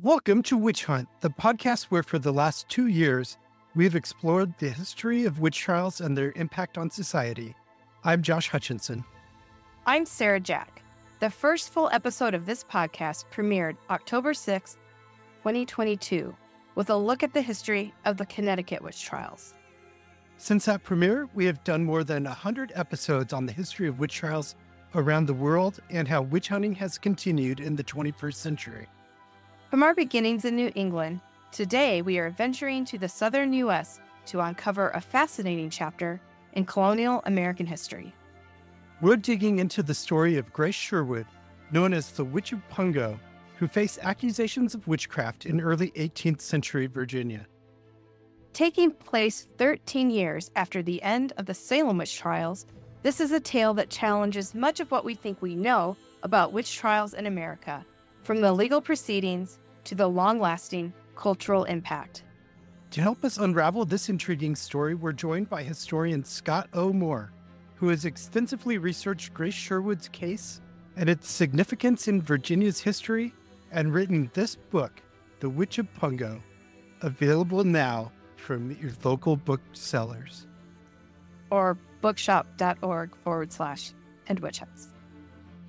Welcome to Witch Hunt, the podcast where for the last 2 years, we have explored the history of witch trials and their impact on society. I'm Josh Hutchinson. I'm Sarah Jack. The first full episode of this podcast premiered October 6, 2022, with a look at the history of the Connecticut witch trials. Since that premiere, we have done more than 100 episodes on the history of witch trials around the world and how witch hunting has continued in the 21st century. From our beginnings in New England, today we are venturing to the southern U.S. to uncover a fascinating chapter in colonial American history. We're digging into the story of Grace Sherwood, known as the Witch of Pungo, who faced accusations of witchcraft in early 18th century Virginia. Taking place 13 years after the end of the Salem witch trials, this is a tale that challenges much of what we think we know about witch trials in America, from the legal proceedings to the long-lasting cultural impact. To help us unravel this intriguing story, we're joined by historian Scott O. Moore, who has extensively researched Grace Sherwood's case and its significance in Virginia's history and written this book, The Witch of Pungo, available now from your local booksellers. Or bookshop.org/witchhunts.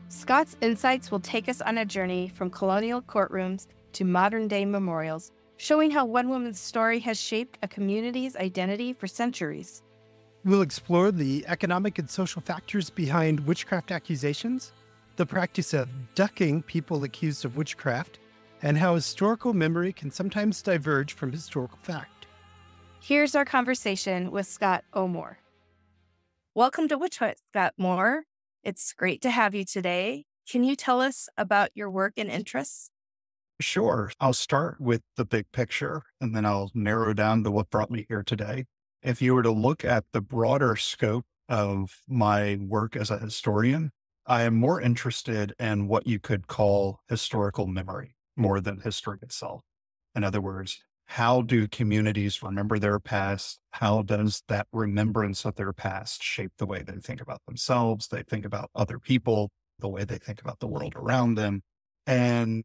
Scott's insights will take us on a journey from colonial courtrooms to modern-day memorials, showing how one woman's story has shaped a community's identity for centuries. We'll explore the economic and social factors behind witchcraft accusations, the practice of ducking people accused of witchcraft, and how historical memory can sometimes diverge from historical fact. Here's our conversation with Scott O. Moore. Welcome to Witch Hunt, Scott Moore. It's great to have you today. Can you tell us about your work and interests? Sure. I'll start with the big picture, and then I'll narrow down to what brought me here today. If you were to look at the broader scope of my work as a historian, I am more interested in what you could call historical memory more than history itself. In other words, how do communities remember their past? How does that remembrance of their past shape the way they think about themselves, they think about other people, the way they think about the world around them? And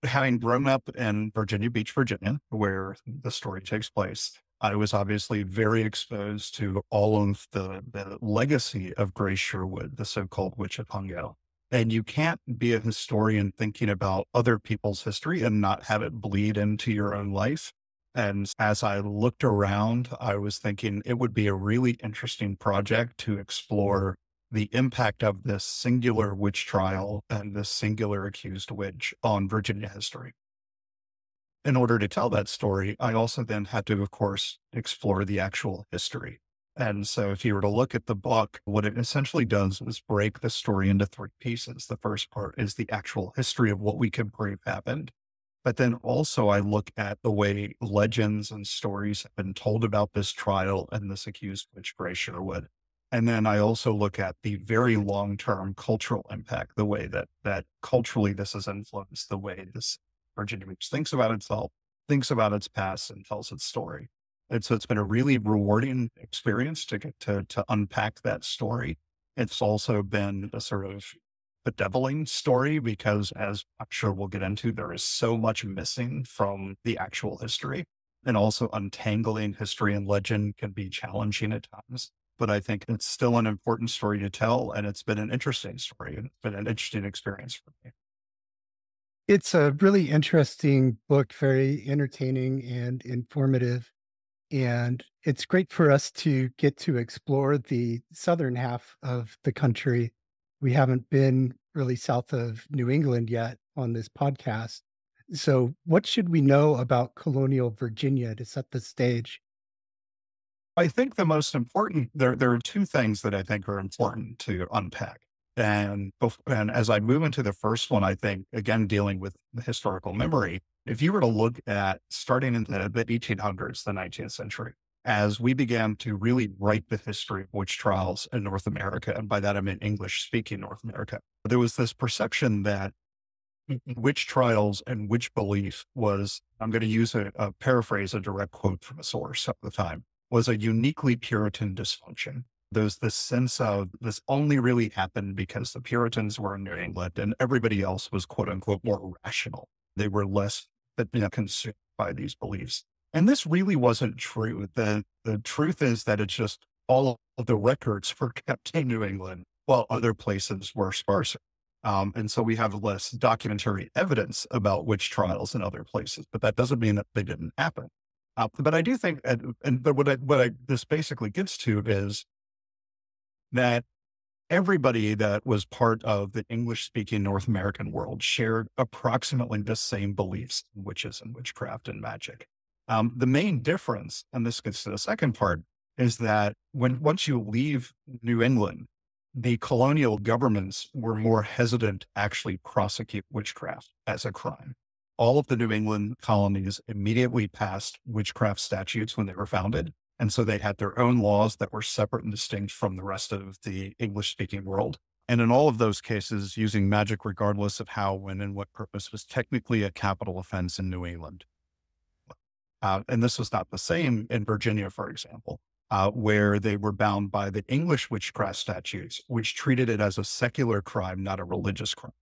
having grown up in Virginia Beach, Virginia, where the story takes place, I was obviously very exposed to all of the legacy of Grace Sherwood, the so-called Witch of Pungo. And you can't be a historian thinking about other people's history and not have it bleed into your own life. And as I looked around, I was thinking it would be a really interesting project to explore the impact of this singular witch trial and this singular accused witch on Virginia history. In order to tell that story, I also then had to, of course, explore the actual history. And so if you were to look at the book, what it essentially does is break the story into 3 pieces. The first part is the actual history of what we can prove happened. But then also I look at the way legends and stories have been told about this trial and this accused witch, Grace Sherwood. And then I also look at the very long-term cultural impact, the way that culturally this has influenced the way this Virginia witch thinks about itself, thinks about its past, and tells its story. And so it's been a really rewarding experience to get to unpack that story. It's also been a sort of bedeviling story because, as I'm sure we'll get into, there is so much missing from the actual history. And also untangling history and legend can be challenging at times. But I think it's still an important story to tell. And it's been an interesting story. And it's been an interesting experience for me. It's a really interesting book, very entertaining and informative. And it's great for us to get to explore the southern half of the country. We haven't been really south of New England yet on this podcast. So what should we know about colonial Virginia to set the stage? I think the most important, there are 2 things that I think are important to unpack. And as I move into the first one, I think, again, dealing with the historical memory, if you were to look at starting in the 1800s, the 19th century, as we began to really write the history of witch trials in North America, and by that I mean English-speaking North America, there was this perception that witch trials and witch belief was, I'm going to use a paraphrase, a direct quote from a source at the time, was a uniquely Puritan dysfunction. There's this sense of this only really happened because the Puritans were in New England and everybody else was quote unquote more rational. They were less that consumed by these beliefs. And this really wasn't true. The truth is that it's just all of the records were kept in New England while other places were sparser. And so we have less documentary evidence about witch trials in other places, but that doesn't mean that they didn't happen. But I do think, but this basically gets to is that everybody that was part of the English-speaking North American world shared approximately the same beliefs in witches and witchcraft and magic. The main difference, and this gets to the second part, is that once you leave New England, the colonial governments were more hesitant to actually prosecute witchcraft as a crime. All of the New England colonies immediately passed witchcraft statutes when they were founded. And so they had their own laws that were separate and distinct from the rest of the English-speaking world. And in all of those cases, using magic, regardless of how, when, and what purpose, was technically a capital offense in New England. And this was not the same in Virginia, for example, where they were bound by the English witchcraft statutes, which treated it as a secular crime, not a religious crime.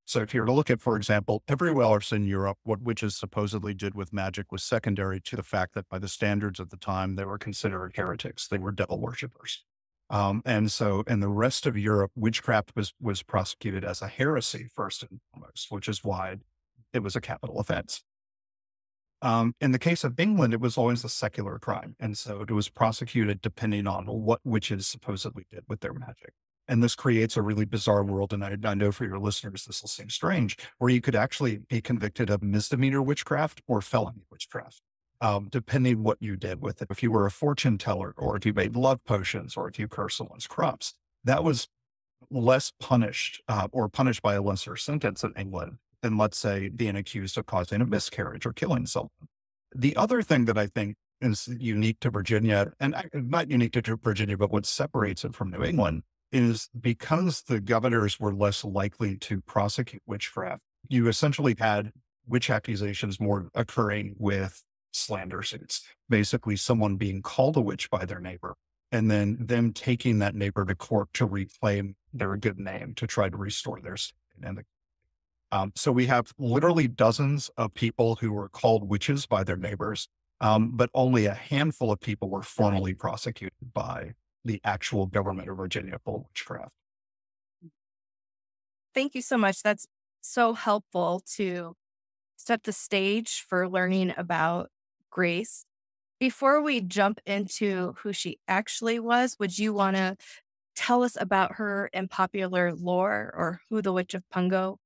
So if you were to look at, for example, everywhere else in Europe, what witches supposedly did with magic was secondary to the fact that by the standards of the time, they were considered heretics. They were devil worshippers. And so in the rest of Europe, witchcraft was prosecuted as a heresy first and foremost, which is why it was a capital offense. In the case of England, it was always a secular crime. And so it was prosecuted depending on what witches supposedly did with their magic. And this creates a really bizarre world. And I know for your listeners, this will seem strange, where you could actually be convicted of misdemeanor witchcraft or felony witchcraft, depending what you did with it. If you were a fortune teller, or if you made love potions, or if you cursed someone's crops, that was less punished or punished by a lesser sentence in England than, let's say, being accused of causing a miscarriage or killing someone. The other thing that I think is unique to Virginia, and not unique to Virginia, but what separates it from New England, is because the governors were less likely to prosecute witchcraft, you essentially had witch accusations more occurring with slander suits, basically someone being called a witch by their neighbor, and then them taking that neighbor to court to reclaim their good name, to try to restore their state. So we have literally dozens of people who were called witches by their neighbors, but only a handful of people were formally prosecuted by the actual government of Virginia for witchcraft. Thank you so much. That's so helpful to set the stage for learning about Grace. Before we jump into who she actually was, would you want to tell us about her in popular lore, or who the Witch of Pungo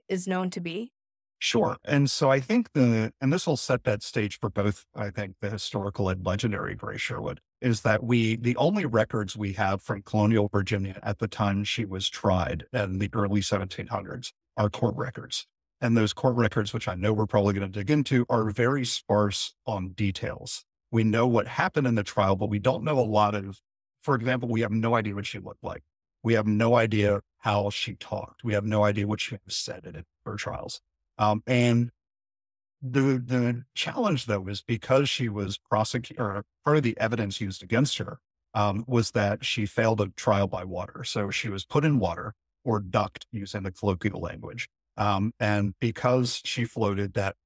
is known to be? Sure. And so I think and this will set that stage for both, I think, the historical and legendary Grace Sherwood, is that the only records we have from colonial Virginia at the time she was tried in the early 1700s are court records. And those court records, which I know we're probably going to dig into, are very sparse on details. We know what happened in the trial, but we don't know a lot of, for example, we have no idea what she looked like. We have no idea how she talked. We have no idea what she said in her trials. And the challenge, though, is because she was prosecuted, or part of the evidence used against her was that she failed a trial by water. So she was put in water, or ducked, using the colloquial language. And because she floated, that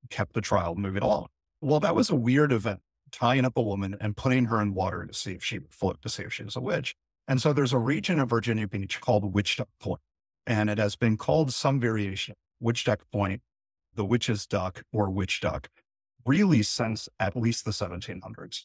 kept the trial moving along. Well, that was a weird event, tying up a woman and putting her in water to see if she would float, to see if she was a witch. And so there's a region of Virginia Beach called Witch Duck Point, and it has been called some variation, Witch Duck Point, the Witch's Duck, or Witch Duck, really since at least the 1700s.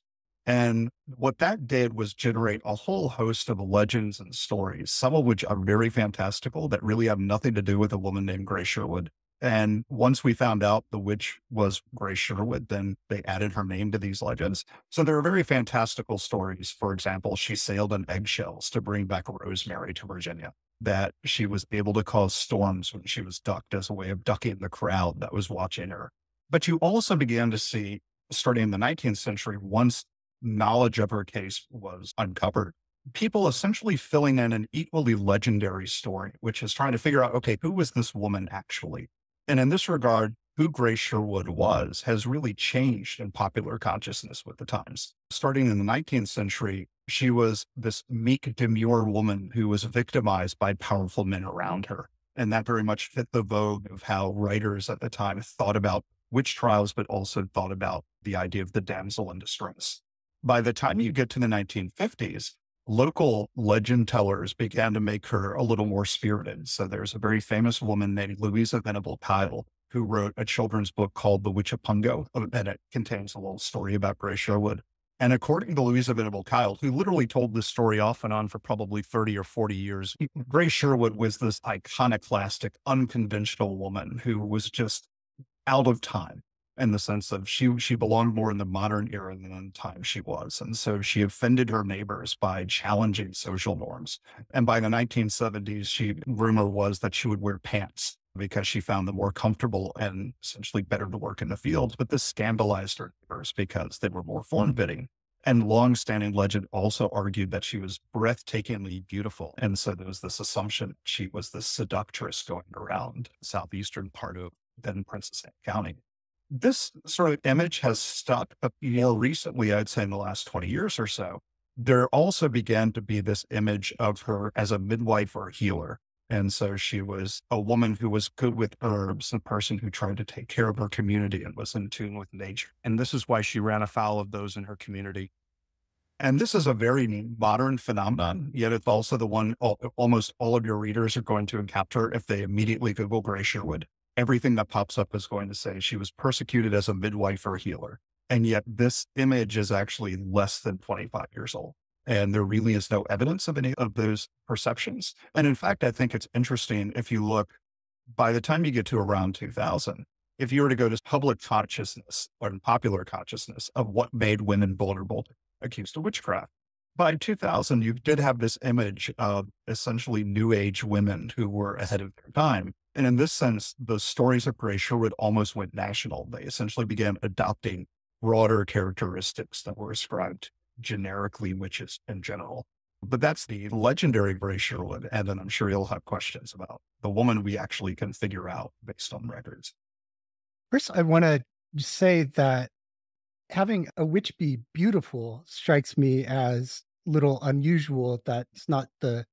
And what that did was generate a whole host of legends and stories, some of which are very fantastical, that really have nothing to do with a woman named Grace Sherwood. And once we found out the witch was Grace Sherwood, then they added her name to these legends. So there are very fantastical stories. For example, she sailed on eggshells to bring back rosemary to Virginia, that she was able to cause storms when she was ducked as a way of ducking the crowd that was watching her. But you also began to see, starting in the 19th century, once knowledge of her case was uncovered, people essentially filling in an equally legendary story, which is trying to figure out, okay, who was this woman actually? And in this regard, who Grace Sherwood was has really changed in popular consciousness with the times. Starting in the 19th century, she was this meek, demure woman who was victimized by powerful men around her. And that very much fit the vogue of how writers at the time thought about witch trials, but also thought about the idea of the damsel in distress. By the time you get to the 1950s, local legend tellers began to make her a little more spirited. So there's a very famous woman named Louisa Venable Kyle who wrote a children's book called The Witch of Pungo, and it contains a little story about Grace Sherwood. And according to Louisa Venable Kyle, who literally told this story off and on for probably 30 or 40 years, Grace Sherwood was this iconoclastic, unconventional woman who was just out of time in the sense of she belonged more in the modern era than in the time she was. And so she offended her neighbors by challenging social norms. And by the 1970s, rumor was that she would wear pants because she found them more comfortable and essentially better to work in the fields. But this scandalized her neighbors because they were more form-fitting. And longstanding legend also argued that she was breathtakingly beautiful. And so there was this assumption that she was the seductress going around the southeastern part of then Princess Anne County. This sort of image has stuck, but more recently, I'd say in the last 20 years or so, there also began to be this image of her as a midwife or healer. And so she was a woman who was good with herbs, a person who tried to take care of her community and was in tune with nature. And this is why she ran afoul of those in her community. And this is a very modern phenomenon, yet it's also the one almost all of your readers are going to encounter if they immediately Google Grace Sherwood. Everything that pops up is going to say she was persecuted as a midwife or healer. And yet this image is actually less than 25 years old. And there really is no evidence of any of those perceptions. And in fact, I think it's interesting if you look, by the time you get to around 2000, if you were to go to public consciousness or popular consciousness of what made women vulnerable accused of witchcraft, by 2000, you did have this image of essentially New Age women who were ahead of their time. And in this sense, the stories of Grace Sherwood almost went national. They essentially began adopting broader characteristics that were ascribed generically witches in general. But that's the legendary Grace Sherwood. And then I'm sure you'll have questions about the woman we actually can figure out based on records. First, I want to say that having a witch be beautiful strikes me as a little unusual. That's not the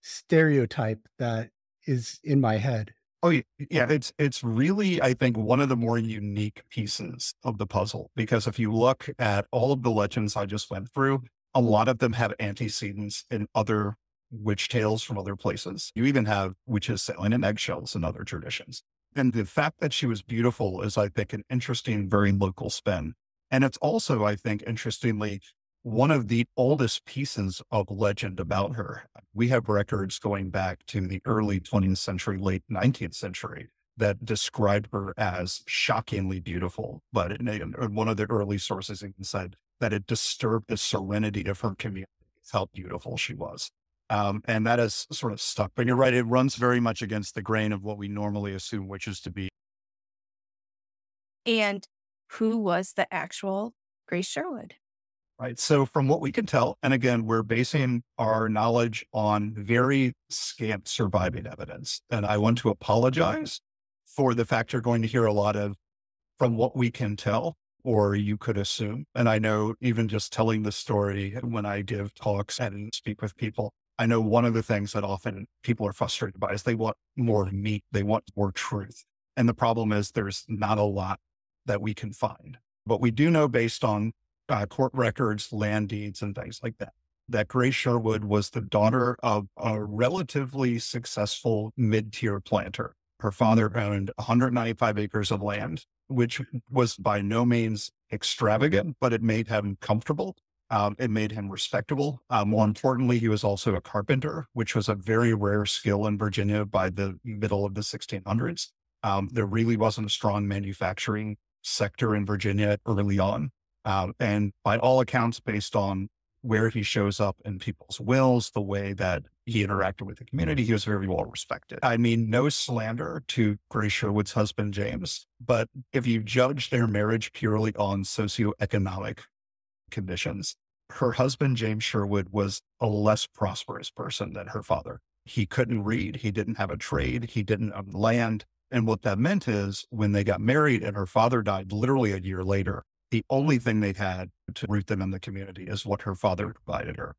stereotype that is in my head. Oh, yeah. It's really, I think, one of the more unique pieces of the puzzle, because if you look at all of the legends I just went through, a lot of them have antecedents in other witch tales from other places. You even have witches sailing in eggshells in other traditions. And the fact that she was beautiful is, I think, an interesting, very local spin. And it's also, I think, interestingly, one of the oldest pieces of legend about her. We have records going back to the early 20th century, late 19th century that described her as shockingly beautiful. But one of the early sources even said that it disturbed the serenity of her community, how beautiful she was. And that is sort of stuck. But you're right, it runs very much against the grain of what we normally assume witches to be. And who was the actual Grace Sherwood? Right. So from what we can tell, and again, we're basing our knowledge on very scant surviving evidence. And I want to apologize for the fact you're going to hear a lot of from what we can tell, or you could assume. And I know even just telling the story when I give talks and speak with people, I know one of the things that often people are frustrated by is they want more meat. They want more truth. And the problem is there's not a lot that we can find, but we do know based on court records, land deeds, and things like that, that Grace Sherwood was the daughter of a relatively successful mid-tier planter. Her father owned 195 acres of land, which was by no means extravagant, but it made him comfortable. It made him respectable. More importantly, he was also a carpenter, which was a very rare skill in Virginia by the middle of the 1600s. There really wasn't a strong manufacturing sector in Virginia early on. And by all accounts, based on where he shows up in people's wills, the way that he interacted with the community, he was very well respected. I mean, no slander to Grace Sherwood's husband, James, but if you judge their marriage purely on socioeconomic conditions, her husband, James Sherwood, was a less prosperous person than her father. He couldn't read. He didn't have a trade. He didn't own land. And what that meant is when they got married and her father died literally a year later, the only thing they had to root them in the community is what her father provided her.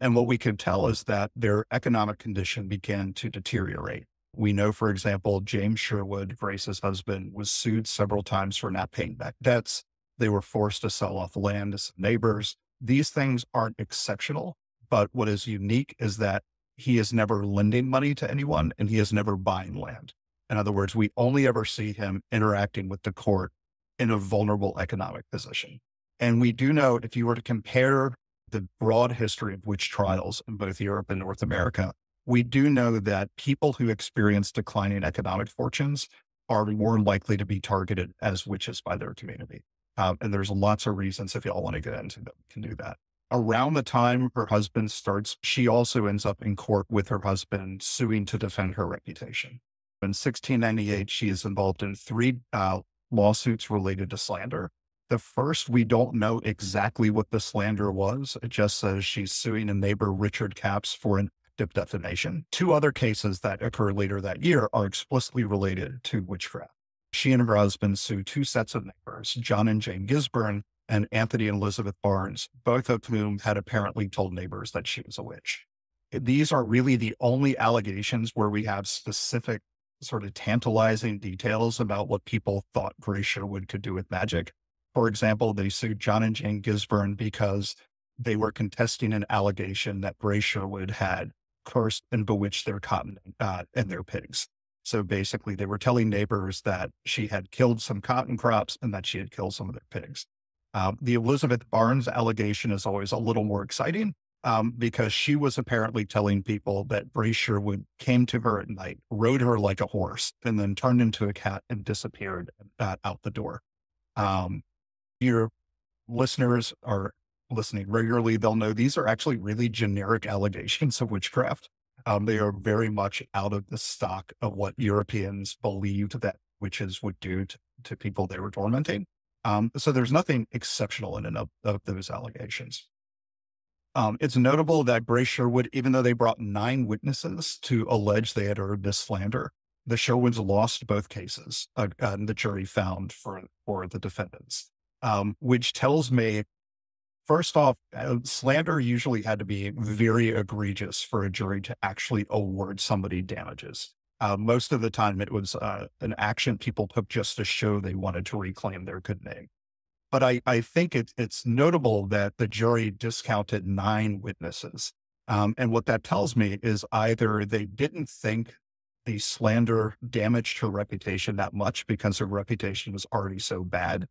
And what we can tell is that their economic condition began to deteriorate. We know, for example, James Sherwood, Grace's husband, was sued several times for not paying back debts. They were forced to sell off land to some neighbors. These things aren't exceptional, but what is unique is that he is never lending money to anyone and he is never buying land. In other words, we only ever see him interacting with the court in a vulnerable economic position. And we do know, if you were to compare the broad history of witch trials in both Europe and North America, we do know that people who experience declining economic fortunes are more likely to be targeted as witches by their community. And there's lots of reasons, if y'all want to get into them, can do that. Around the time her husband starts, she also ends up in court with her husband suing to defend her reputation. In 1698, she is involved in three lawsuits related to slander. The first, we don't know exactly what the slander was. It just says she's suing a neighbor, Richard Capps, for an active defamation. Two other cases that occur later that year are explicitly related to witchcraft. She and her husband sue two sets of neighbors, John and Jane Gisborne and Anthony and Elizabeth Barnes, both of whom had apparently told neighbors that she was a witch. These are really the only allegations where we have specific sort of tantalizing details about what people thought Grace Sherwood could do with magic. For example, they sued John and Jane Gisborne because they were contesting an allegation that Grace Sherwood had cursed and bewitched their cotton and their pigs. So basically, they were telling neighbors that she had killed some cotton crops and that she had killed some of their pigs. The Elizabeth Barnes allegation is always a little more exciting because she was apparently telling people that Grace Sherwood came to her at night, rode her like a horse, and then turned into a cat and disappeared out the door. Your listeners are listening regularly, they'll know these are actually really generic allegations of witchcraft. They are very much out of the stock of what Europeans believed that witches would do to people they were tormenting. So there's nothing exceptional in and of those allegations. It's notable that Grace Sherwood, even though they brought 9 witnesses to allege they had heard this slander, the Sherwoods lost both cases, and the jury found for the defendants, which tells me, first off, slander usually had to be very egregious for a jury to actually award somebody damages. Most of the time, it was an action people took just to show they wanted to reclaim their good name. But I think it's notable that the jury discounted 9 witnesses. And what that tells me is either they didn't think the slander damaged her reputation that much because her reputation was already so bad,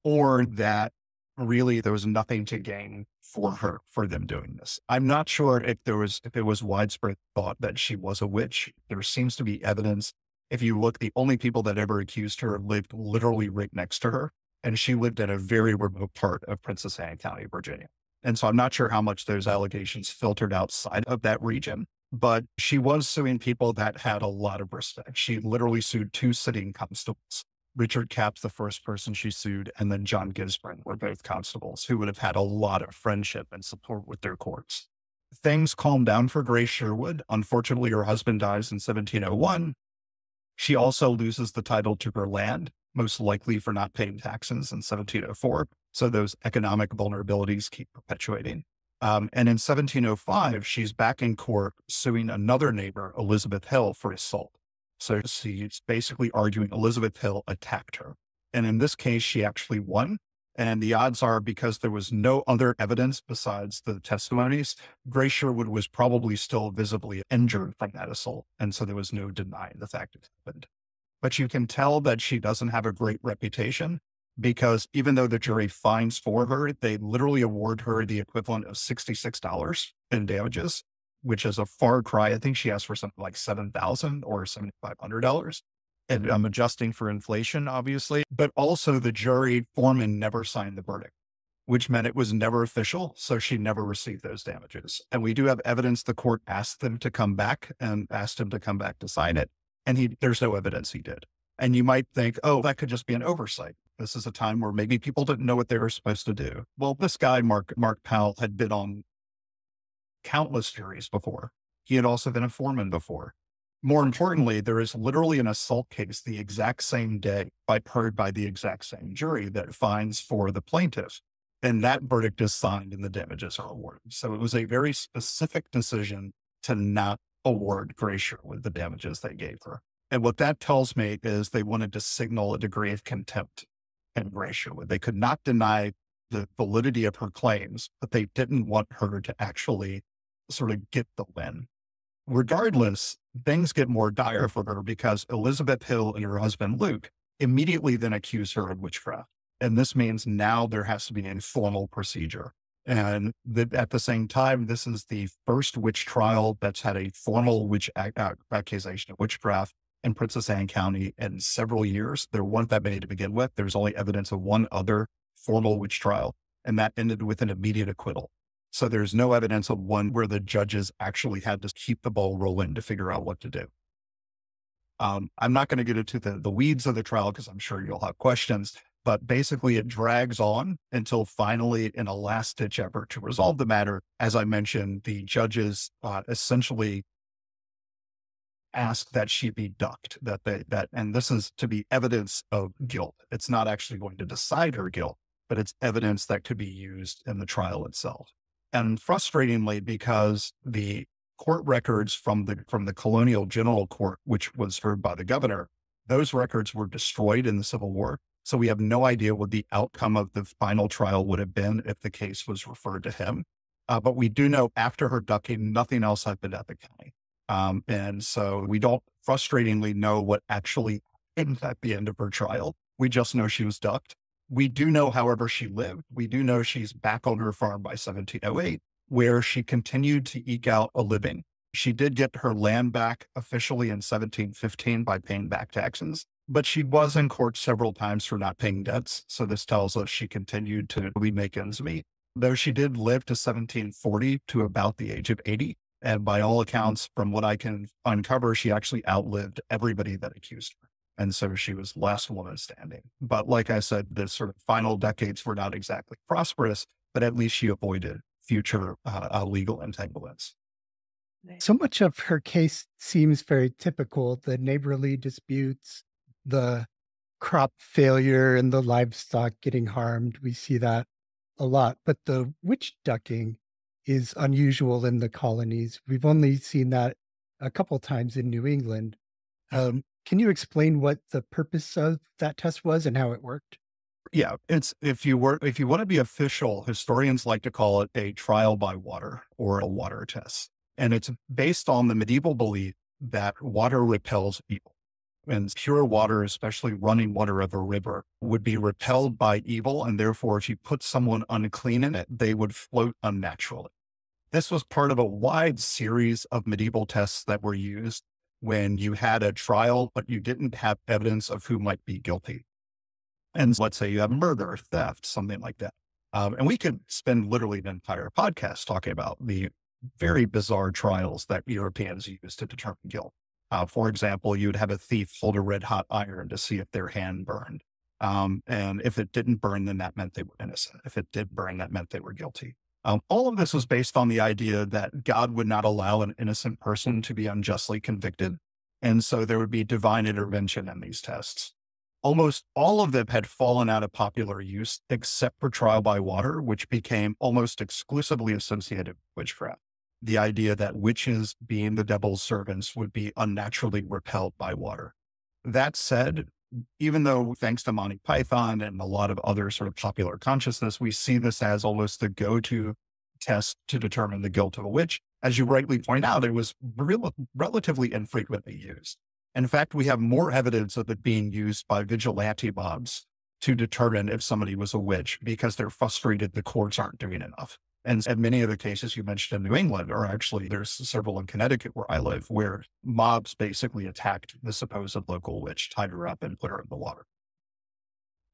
or that really there was nothing to gain for her for them doing this. I'm not sure if it was widespread thought that she was a witch. There seems to be evidence. If you look, the only people that ever accused her lived literally right next to her, and she lived in a very remote part of Princess Anne County, Virginia. And so I'm not sure how much those allegations filtered outside of that region, but she was suing people that had a lot of respect. She literally sued 2 sitting constables. Richard Capps, the first person she sued, and then John Gisborne were both constables who would have had a lot of friendship and support with their courts. Things calmed down for Grace Sherwood. Unfortunately, her husband dies in 1701. She also loses the title to her land, most likely for not paying taxes in 1704. So those economic vulnerabilities keep perpetuating. And in 1705, she's back in court suing another neighbor, Elizabeth Hill, for assault. So she's basically arguing Elizabeth Hill attacked her. And in this case, she actually won. And the odds are, because there was no other evidence besides the testimonies, Grace Sherwood was probably still visibly injured from that assault. And so there was no denying the fact it happened. But you can tell that she doesn't have a great reputation, because even though the jury fines for her, they literally award her the equivalent of $66 in damages, which is a far cry. I think she asked for something like $7,000 or $7,500. And I'm adjusting for inflation, obviously. But also the jury foreman never signed the verdict, which meant it was never official. So she never received those damages. And we do have evidence the court asked them to come back and asked him to come back to sign it. And there's no evidence he did. And you might think, oh, that could just be an oversight. This is a time where maybe people didn't know what they were supposed to do. Well, this guy, Mark Powell, had been on countless juries before. He had also been a foreman before. More importantly, there is literally an assault case the exact same day heard by the exact same jury that fines for the plaintiff. And that verdict is signed and the damages are awarded. So it was a very specific decision to not award Grace Sherwood the damages they gave her. And what that tells me is they wanted to signal a degree of contempt in Grace Sherwood. They could not deny the validity of her claims, but they didn't want her to actually sort of get the win. Regardless, things get more dire for her because Elizabeth Hill and her husband Luke immediately then accuse her of witchcraft. And this means now there has to be a formal procedure. And at the same time, this is the first witch trial that's had a formal accusation of witchcraft in Princess Anne County in several years. There weren't that many to begin with. There's only evidence of one other formal witch trial, and that ended with an immediate acquittal. So there's no evidence of one where the judges actually had to keep the ball rolling to figure out what to do. I'm not going to get into the weeds of the trial because I'm sure you'll have questions, but basically it drags on until finally, in a last-ditch effort to resolve the matter, as I mentioned, the judges essentially asked that she be ducked, and this is to be evidence of guilt. It's not actually going to decide her guilt, but it's evidence that could be used in the trial itself. And frustratingly, because the court records from the Colonial General Court, which was heard by the governor, those records were destroyed in the Civil War. So we have no idea what the outcome of the final trial would have been if the case was referred to him. But we do know after her ducking, nothing else happened at the county. And so we don't frustratingly know what actually happened at the end of her trial. We just know she was ducked. We do know, however, she lived. We do know she's back on her farm by 1708, where she continued to eke out a living. She did get her land back officially in 1715 by paying back taxes, but she was in court several times for not paying debts. So this tells us she continued to make ends meet, though she did live to 1740 to about the age of 80. And by all accounts, from what I can uncover, she actually outlived everybody that accused her. And so she was last woman standing. But like I said, the sort of final decades were not exactly prosperous, but at least she avoided future legal entanglements. So much of her case seems very typical. The neighborly disputes, the crop failure, and the livestock getting harmed. We see that a lot. But the witch ducking is unusual in the colonies. We've only seen that a couple times in New England. Can you explain what the purpose of that test was and how it worked? Yeah, it's if you want to be official, historians like to call it a trial by water or a water test. And it's based on the medieval belief that water repels evil. And pure water, especially running water of a river, would be repelled by evil. And therefore, if you put someone unclean in it, they would float unnaturally. This was part of a wide series of medieval tests that were used when you had a trial, but you didn't have evidence of who might be guilty. And let's say you have murder, theft, something like that. And we could spend literally an entire podcast talking about the very bizarre trials that Europeans use to determine guilt. For example, you'd have a thief hold a red hot iron to see if their hand burned. And if it didn't burn, then that meant they were innocent. If it did burn, that meant they were guilty. All of this was based on the idea that God would not allow an innocent person to be unjustly convicted. And so there would be divine intervention in these tests. Almost all of them had fallen out of popular use, except for trial by water, which became almost exclusively associated with witchcraft. The idea that witches, being the devil's servants, would be unnaturally repelled by water. That said, even though thanks to Monty Python and a lot of other sort of popular consciousness, we see this as almost the go-to test to determine the guilt of a witch, as you rightly point out, it was relatively infrequently used. In fact, we have more evidence of it being used by vigilante mobs to determine if somebody was a witch because they're frustrated the courts aren't doing enough. And many of the cases you mentioned in New England are actually, there's several in Connecticut where I live, where mobs basically attacked the supposed local witch, tied her up and put her in the water.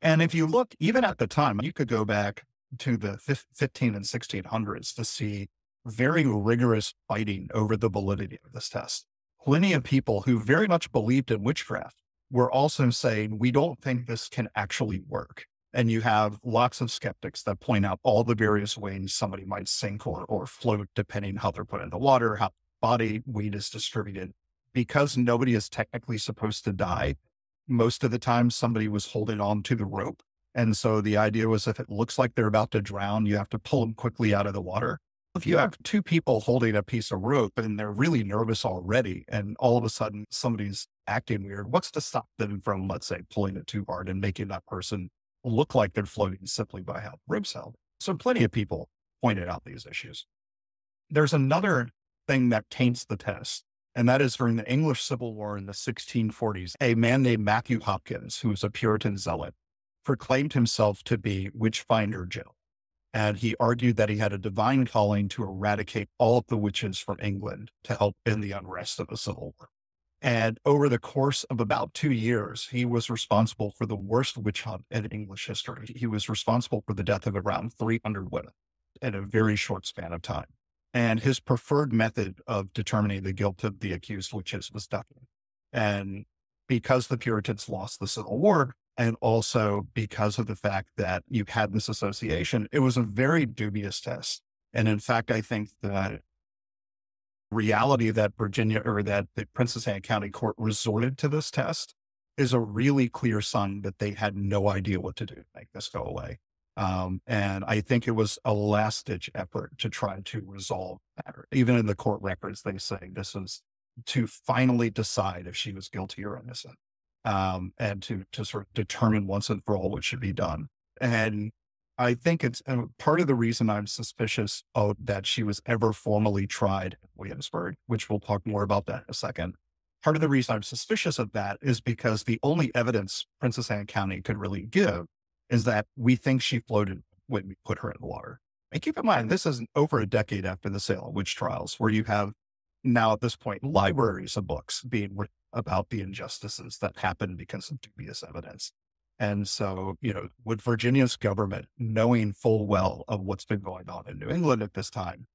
And if you look, even at the time, you could go back to the 15 and 1600s to see very rigorous fighting over the validity of this test. Plenty of people who very much believed in witchcraft were also saying, we don't think this can actually work. And you have lots of skeptics that point out all the various ways somebody might sink or float, depending how they're put in the water, how body weight is distributed. Because nobody is technically supposed to die, most of the time somebody was holding on to the rope. And so the idea was if it looks like they're about to drown, you have to pull them quickly out of the water. If you have two people holding a piece of rope and they're really nervous already, and all of a sudden somebody's acting weird, what's to stop them from, let's say, pulling it too hard and making that person look like they're floating simply by how the rope's held? So plenty of people pointed out these issues. There's another thing that taints the test, and that is during the English Civil War in the 1640s, a man named Matthew Hopkins, who was a Puritan zealot, proclaimed himself to be Witchfinder Joe. And he argued that he had a divine calling to eradicate all of the witches from England to help in the unrest of the Civil War. And over the course of about 2 years, he was responsible for the worst witch hunt in English history. He was responsible for the death of around 300 women in a very short span of time. And his preferred method of determining the guilt of the accused witches was ducking. And because the Puritans lost the Civil War, and also because of the fact that you had this association, it was a very dubious test. And in fact, I think that reality that Virginia or that the Princess Anne County Court resorted to this test is a really clear sign that they had no idea what to do to make this go away. And I think it was a last ditch effort to try to resolve the matter. Even in the court records, they say this was to finally decide if she was guilty or innocent. And to sort of determine once and for all what should be done. And I think it's part of the reason I'm suspicious of that she was ever formally tried in Williamsburg, which we'll talk more about that in a second. Part of the reason I'm suspicious of that is because the only evidence Princess Anne County could really give is that we think she floated when we put her in the water. And keep in mind, this is over a decade after the Salem witch trials, where you have now at this point libraries of books being written about the injustices that happened because of dubious evidence. And so, would Virginia's government, knowing full well of what's been going on in New England at this time,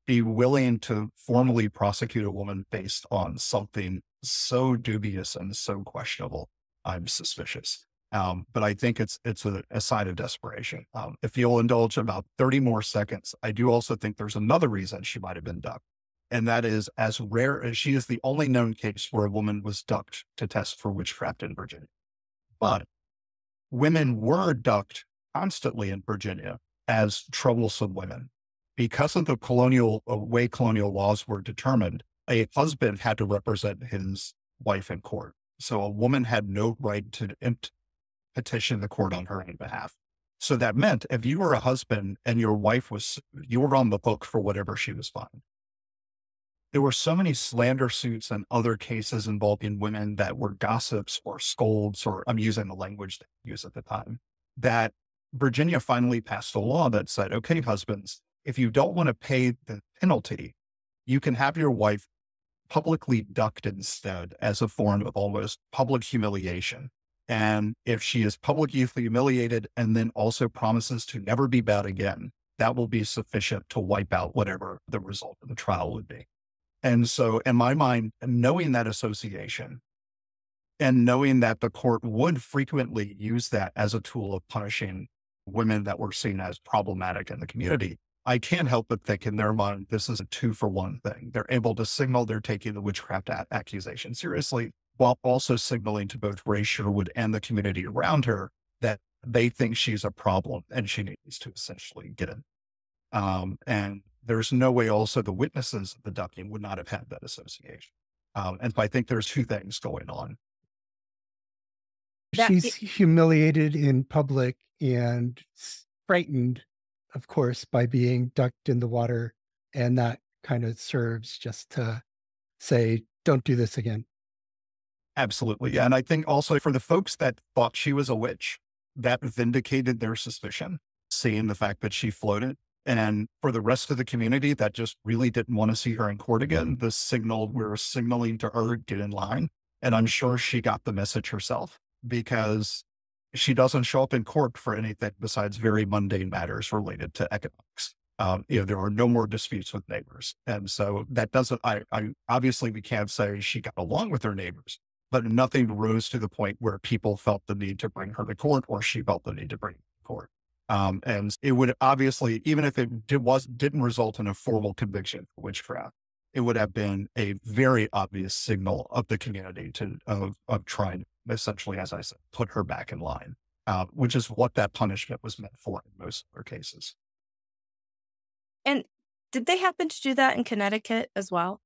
be willing to formally prosecute a woman based on something so dubious and so questionable? I'm suspicious. But I think it's a sign of desperation. If you'll indulge about 30 more seconds, I do also think there's another reason she might have been ducked. And that is, as rare as she is the only known case where a woman was ducked to test for witchcraft in Virginia. But women were ducked constantly in Virginia as troublesome women. Because of the way colonial laws were determined, a husband had to represent his wife in court. So a woman had no right to petition the court on her own behalf. So that meant if you were a husband and your wife you were on the hook for whatever she was fined. There were so many slander suits and other cases involving women that were gossips or scolds, or I'm using the language they used at the time, that Virginia finally passed a law that said, okay, husbands, if you don't want to pay the penalty, you can have your wife publicly ducked instead as a form of almost public humiliation. And if she is publicly humiliated and then also promises to never be bad again, that will be sufficient to wipe out whatever the result of the trial would be. And so in my mind, knowing that association and knowing that the court would frequently use that as a tool of punishing women that were seen as problematic in the community, I can't help but think in their mind, this is a 2-for-1 thing. They're able to signal they're taking the witchcraft accusation seriously, while also signaling to both Ray Sherwood and the community around her that they think she's a problem and she needs to essentially get in. And there's no way also the witnesses of the ducking would not have had that association. And so I think there's two things going on. She's humiliated in public and frightened, of course, by being ducked in the water. And that kind of serves just to say, don't do this again. Absolutely. And I think also for the folks that thought she was a witch, that vindicated their suspicion, seeing the fact that she floated. And for the rest of the community that just really didn't want to see her in court again, we're signaling to her, get in line. And I'm sure she got the message herself, because she doesn't show up in court for anything besides very mundane matters related to economics. There are no more disputes with neighbors. And so that doesn't, obviously we can't say she got along with her neighbors, but nothing rose to the point where people felt the need to bring her to court or she felt the need to bring her to court. And it would obviously, even if it didn't result in a formal conviction for witchcraft, it would have been a very obvious signal of the community of trying to essentially, as I said, put her back in line, which is what that punishment was meant for in most other cases. And Did they happen to do that in Connecticut as well?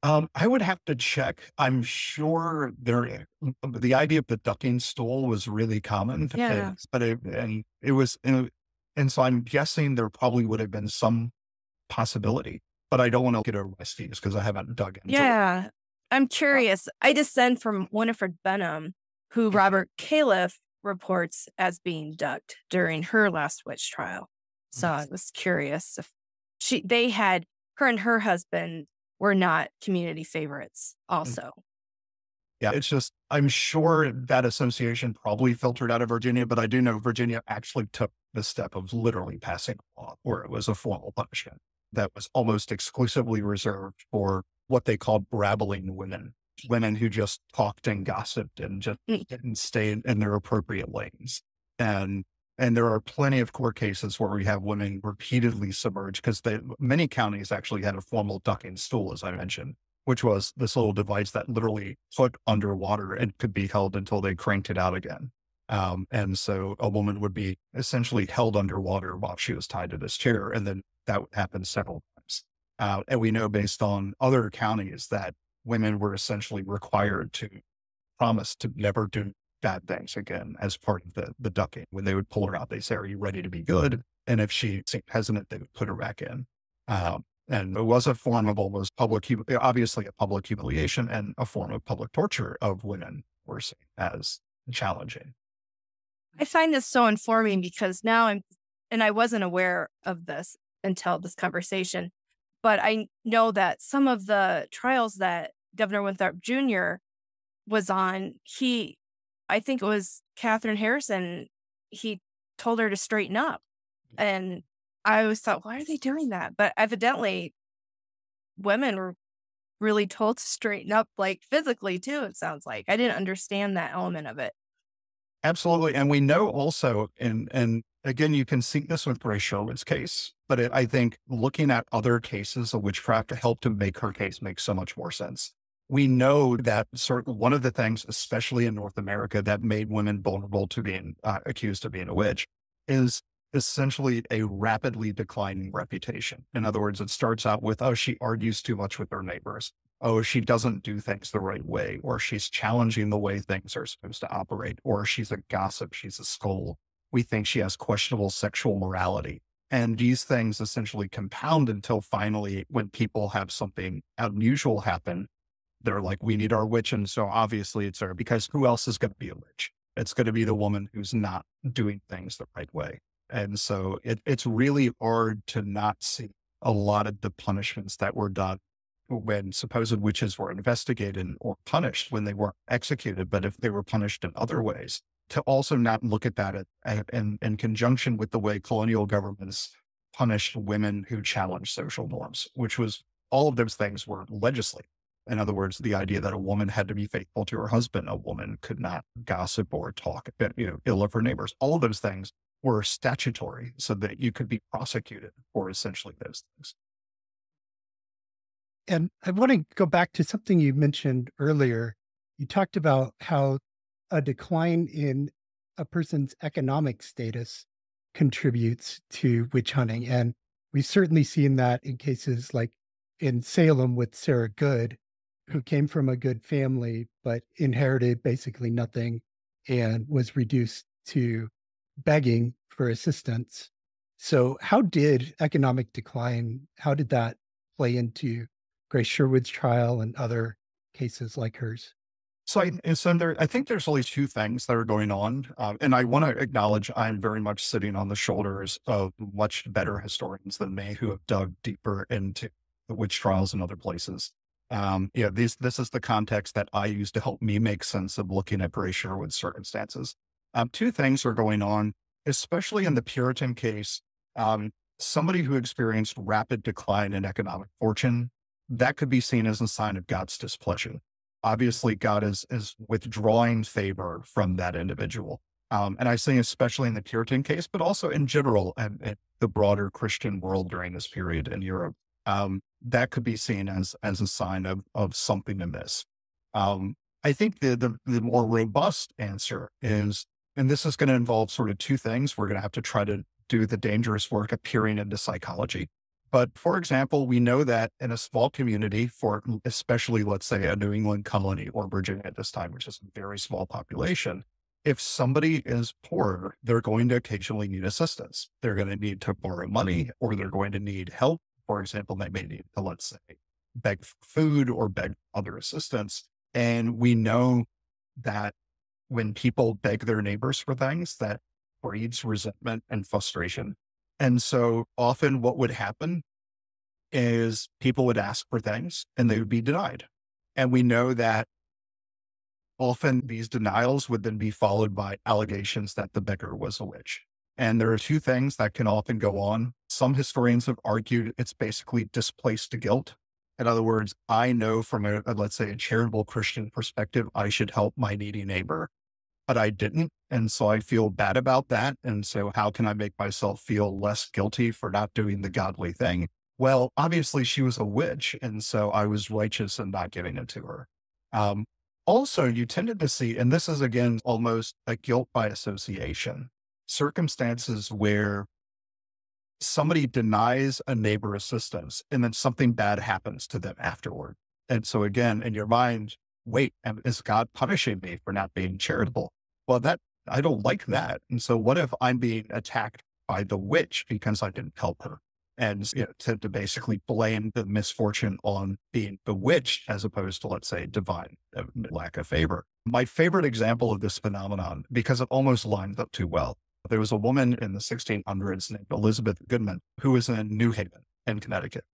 I would have to check. I'm sure the idea of the ducking stool was really common, Yeah. and it was, and so I'm guessing there probably would have been some possibility, but I don't want to get a recipes because I haven't dug into it. Yeah. I'm curious. I descend from Winifred Benham, who Robert Califf reports as being ducked during her last witch trial. So I was curious if her and her husband were not community favorites also. Yeah, it's just, I'm sure that association probably filtered out of Virginia, but I do know Virginia actually took the step of literally passing a law where it was a formal punishment that was almost exclusively reserved for what they called brabbling women, women who just talked and gossiped and just didn't stay in their appropriate lanes. And there are plenty of court cases where we have women repeatedly submerged because many counties actually had a formal ducking stool, as I mentioned, which was this little device that literally put underwater and could be held until they cranked it out again. And so a woman would be essentially held underwater while she was tied to this chair. And then that would happen several times. And we know based on other counties that women were essentially required to promise to never do bad things again as part of the ducking. When they would pull her out, they say, "Are you ready to be good?" And if she seemed hesitant, they would put her back in. And it was obviously a public humiliation and a form of public torture of women were seen as challenging. I find this so informing because and I wasn't aware of this until this conversation, but I know that some of the trials that Governor Winthrop Jr. was on, I think it was Catherine Harrison, he told her to straighten up. And I always thought, why are they doing that? But evidently, women were really told to straighten up, like physically too, it sounds like. I didn't understand that element of it. Absolutely. And we know also, and again, you can see this with Grace Sherwood's case, but I think looking at other cases of witchcraft helped to make her case make so much more sense. We know that one of the things, especially in North America, that made women vulnerable to being accused of being a witch is essentially a rapidly declining reputation. In other words, it starts out with, oh, she argues too much with her neighbors. Oh, she doesn't do things the right way, or she's challenging the way things are supposed to operate, or she's a gossip, she's a scold. We think she has questionable sexual morality. And these things essentially compound until finally, when people have something unusual happen, they're like, we need our witch. And so obviously it's her, because who else is going to be a witch? It's going to be the woman who's not doing things the right way. And so it's really hard to not see a lot of the punishments that were done when supposed witches were investigated or punished when they weren't executed, but if they were punished in other ways, to also not look at that in conjunction with the way colonial governments punished women who challenged social norms, which was all of those things were legislated. In other words, the idea that a woman had to be faithful to her husband, a woman could not gossip or talk ill of her neighbors. All of those things were statutory so that you could be prosecuted for essentially those things. And I want to go back to something you mentioned earlier. You talked about how a decline in a person's economic status contributes to witch hunting. And we've certainly seen that in cases like in Salem with Sarah Good, who came from a good family, but inherited basically nothing and was reduced to begging for assistance. So how did economic decline, how did that play into Grace Sherwood's trial and other cases like hers? So I think there's only two things that are going on. And I want to acknowledge I'm very much sitting on the shoulders of much better historians than me who have dug deeper into the witch trials in other places. This is the context that I use to help me make sense of looking at Grace Sherwood's circumstances. Two things are going on, especially in the Puritan case. Somebody who experienced rapid decline in economic fortune, that could be seen as a sign of God's displeasure. Obviously, God is withdrawing favor from that individual. And I say especially in the Puritan case, but also in general and the broader Christian world during this period in Europe. That could be seen as a sign of something amiss. I think the more robust answer is, and this is going to involve sort of two things. We're going to have to try to do the dangerous work of peering into psychology. But for example, we know that in a small community, for especially, let's say, a New England colony or Virginia at this time, which is a very small population, if somebody is poor, they're going to occasionally need assistance. They're going to need to borrow money, or they're going to need help. For example, they may need to, let's say, beg for food or beg other assistance. And we know that when people beg their neighbors for things, that breeds resentment and frustration. And so often what would happen is people would ask for things and they would be denied. And we know that often these denials would then be followed by allegations that the beggar was a witch. And there are two things that can often go on. Some historians have argued it's basically displaced guilt. In other words, I know from let's say, a charitable Christian perspective, I should help my needy neighbor, but I didn't. And so I feel bad about that. And so how can I make myself feel less guilty for not doing the godly thing? Well, obviously she was a witch. And so I was righteous in not giving it to her. Also, you tended to see, and this is again, almost a guilt by association, circumstances where somebody denies a neighbor assistance and then something bad happens to them afterward. And so again, in your mind, wait, is God punishing me for not being charitable? Well, I don't like that. And so what if I'm being attacked by the witch because I didn't help her? And to basically blame the misfortune on being bewitched as opposed to, let's say, divine lack of favor. My favorite example of this phenomenon, because it almost lines up too well, there was a woman in the 1600s named Elizabeth Goodman who was in New Haven in Connecticut.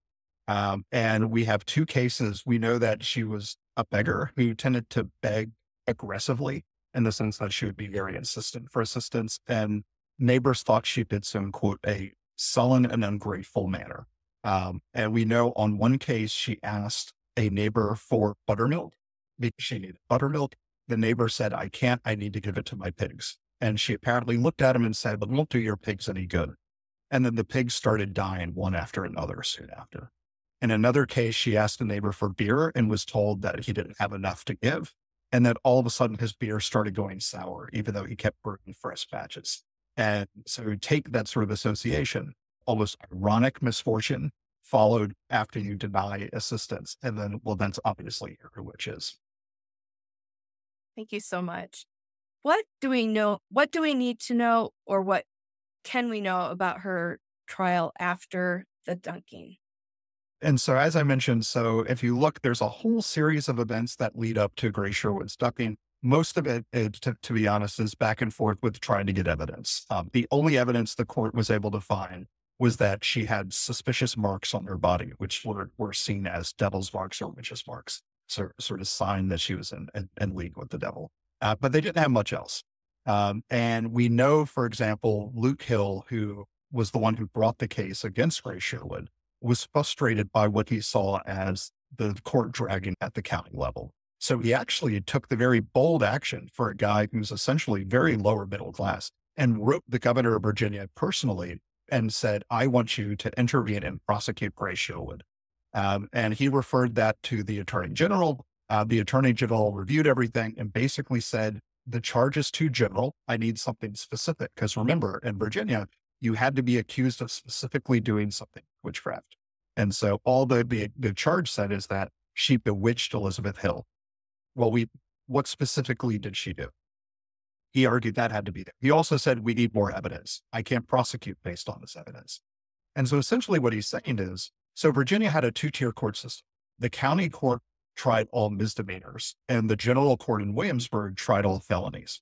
And we have two cases. We know that she was a beggar who tended to beg aggressively in the sense that she would be very insistent for assistance. And neighbors thought she did so in, quote, a sullen and ungrateful manner. And we know on one case, she asked a neighbor for buttermilk because she needed buttermilk. The neighbor said, I can't, I need to give it to my pigs. And she apparently looked at him and said, but it won't do your pigs any good. And then the pigs started dying one after another soon after. In another case, she asked a neighbor for beer and was told that he didn't have enough to give. And then all of a sudden his beer started going sour, even though he kept brewing fresh batches. And so take that sort of association, almost ironic misfortune followed after you deny assistance. And then, well, that's obviously your witch is. Thank you so much. What do we know? What do we need to know, or what can we know about her trial after the dunking? And so, as I mentioned, so if you look, there's a whole series of events that lead up to Grace Sherwood's ducking. Most of it, to be honest, is back and forth with trying to get evidence. The only evidence the court was able to find was that she had suspicious marks on her body, which were seen as devil's marks or witch's marks, so sort of sign that she was in league with the devil. But they didn't have much else. And we know, for example, Luke Hill, who was the one who brought the case against Grace Sherwood, was frustrated by what he saw as the court dragging at the county level. So he actually took the very bold action for a guy who's essentially very lower middle class and wrote the governor of Virginia personally and said, I want you to intervene and prosecute Grace Sherwood. And he referred that to the attorney general. The attorney general reviewed everything and basically said, the charge is too general. I need something specific. Because remember, in Virginia, you had to be accused of specifically doing something, witchcraft. And so all the charge said is that she bewitched Elizabeth Hill. Well, what specifically did she do? He argued that had to be there. He also said, we need more evidence. I can't prosecute based on this evidence. And so essentially what he's saying is, so Virginia had a two-tier court system. The county court tried all misdemeanors and the general court in Williamsburg tried all felonies.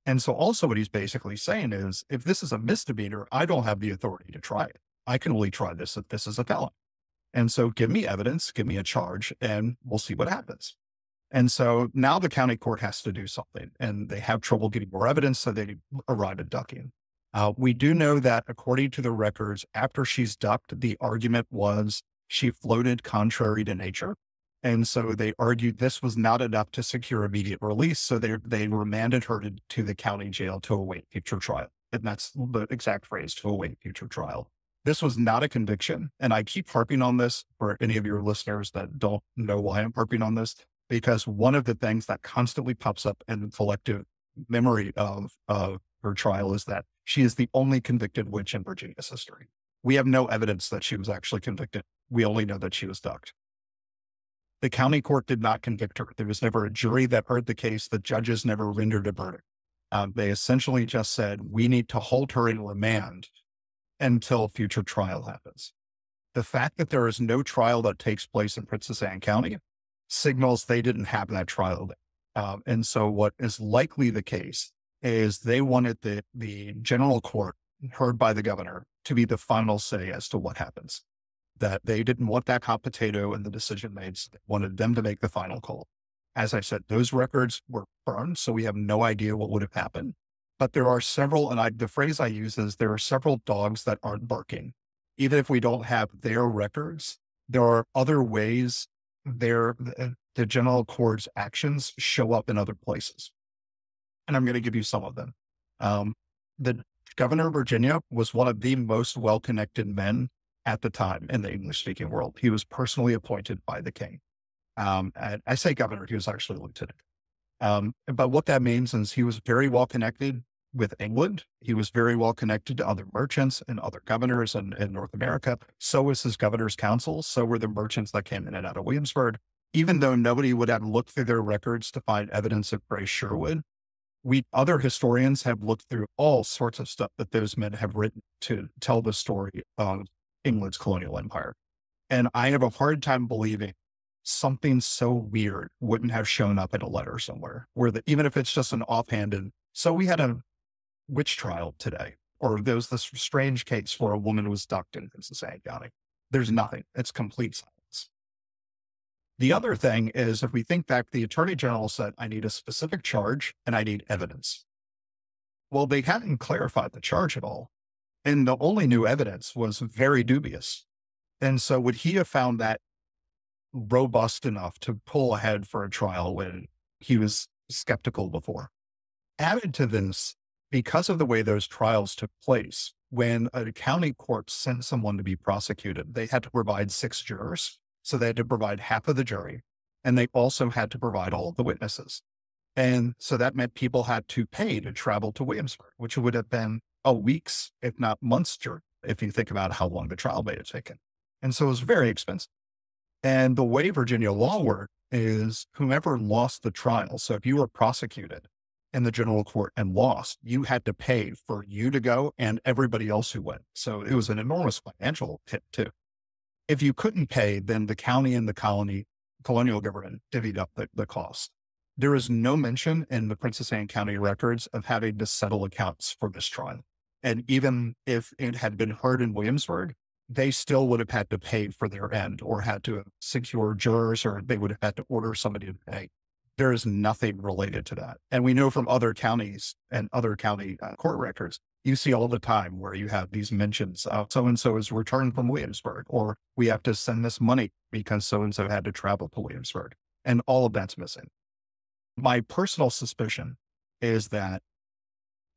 And so also what he's basically saying is, if this is a misdemeanor, I don't have the authority to try it. I can only try this if this is a felony. And so give me evidence, give me a charge, and we'll see what happens. And so now the county court has to do something and they have trouble getting more evidence. So they arrive at ducking. We do know that according to the records, after she's ducked, the argument was she floated contrary to nature. And so they argued this was not enough to secure immediate release. So they remanded her to the county jail to await future trial. And that's the exact phrase, to await future trial. This was not a conviction. And I keep harping on this for any of your listeners that don't know why I'm harping on this, because one of the things that constantly pops up in the collective memory of her trial is that she is the only convicted witch in Virginia's history. We have no evidence that she was actually convicted. We only know that she was ducked. The county court did not convict her. There was never a jury that heard the case. The judges never rendered a verdict. They essentially just said, we need to hold her in remand until future trial happens. The fact that there is no trial that takes place in Princess Anne County signals they didn't have that trial. And so what is likely the case is they wanted the general court heard by the governor to be the final say as to what happens. That they didn't want that hot potato in the decision made. So they wanted them to make the final call. As I said, those records were burned, so we have no idea what would have happened. But there are several, and the phrase I use is there are several dogs that aren't barking. Even if we don't have their records, there are other ways the general court's actions show up in other places. And I'm going to give you some of them. The governor of Virginia was one of the most well-connected men at the time in the English-speaking world. He was personally appointed by the king. And I say governor, he was actually lieutenant. But what that means is he was very well connected with England. He was very well connected to other merchants and other governors in North America. So was his governor's council. So were the merchants that came in and out of Williamsburg. Even though nobody would have looked through their records to find evidence of Grace Sherwood, other historians have looked through all sorts of stuff that those men have written to tell the story of England's colonial empire. And I have a hard time believing something so weird wouldn't have shown up in a letter somewhere where even if it's just an offhanded, so we had a witch trial today, or there was this strange case where a woman was ducked in Princess Anne County. There's nothing. It's complete silence. The other thing is, if we think back, the attorney general said, I need a specific charge and I need evidence. Well, they hadn't clarified the charge at all. And the only new evidence was very dubious. And so would he have found that robust enough to pull ahead for a trial when he was skeptical before? Added to this, because of the way those trials took place, when a county court sent someone to be prosecuted, they had to provide 6 jurors. So they had to provide half of the jury, and they also had to provide all of the witnesses. And so that meant people had to pay to travel to Williamsburg, which would have been a week's, if not months' journey, if you think about how long the trial may have taken. And so it was very expensive. And the way Virginia law worked is whomever lost the trial. So if you were prosecuted in the general court and lost, you had to pay for you to go and everybody else who went. So it was an enormous financial hit too. If you couldn't pay, then the county and the colonial government divvied up the cost. There is no mention in the Princess Anne County records of having to settle accounts for this trial. And even if it had been heard in Williamsburg, they still would have had to pay for their end or had to secure jurors, or they would have had to order somebody to pay. There is nothing related to that. And we know from other counties and other county court records, you see all the time where you have these mentions of so-and-so is returned from Williamsburg, or we have to send this money because so-and-so had to travel to Williamsburg. And all of that's missing. My personal suspicion is that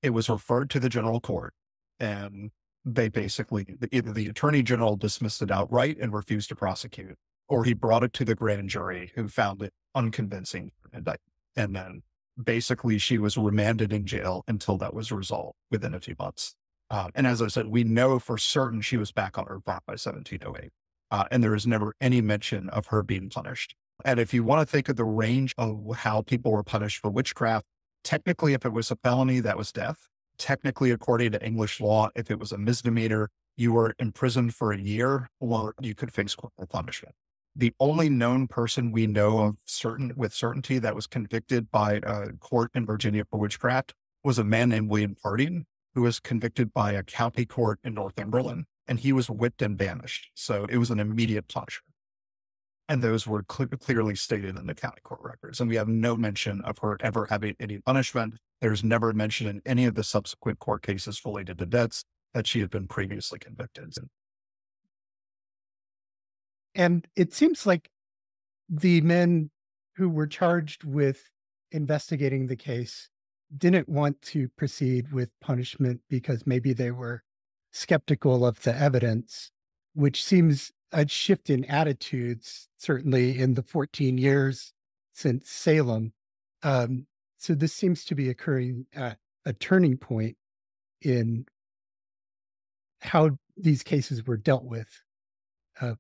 it was referred to the general court and they basically, either the attorney general dismissed it outright and refused to prosecute, or he brought it to the grand jury who found it unconvincing. And then basically she was remanded in jail until that was resolved within a few months. And as I said, we know for certain she was back on her block by 1708. And there is never any mention of her being punished. And if you want to think of the range of how people were punished for witchcraft, technically, if it was a felony, that was death. Technically, according to English law, if it was a misdemeanor, you were imprisoned for a year or you could face corporal punishment. The only known person we know of with certainty that was convicted by a court in Virginia for witchcraft was a man named William Harding, who was convicted by a county court in Northumberland, and he was whipped and banished. So it was an immediate punishment. And those were clearly stated in the county court records. And we have no mention of her ever having any punishment. There's never mention in any of the subsequent court cases related to debts that she had been previously convicted. And it seems like the men who were charged with investigating the case didn't want to proceed with punishment because maybe they were skeptical of the evidence, which seems a shift in attitudes, certainly in the 14 years since Salem. So this seems to be occurring at a turning point in how these cases were dealt with. Uh,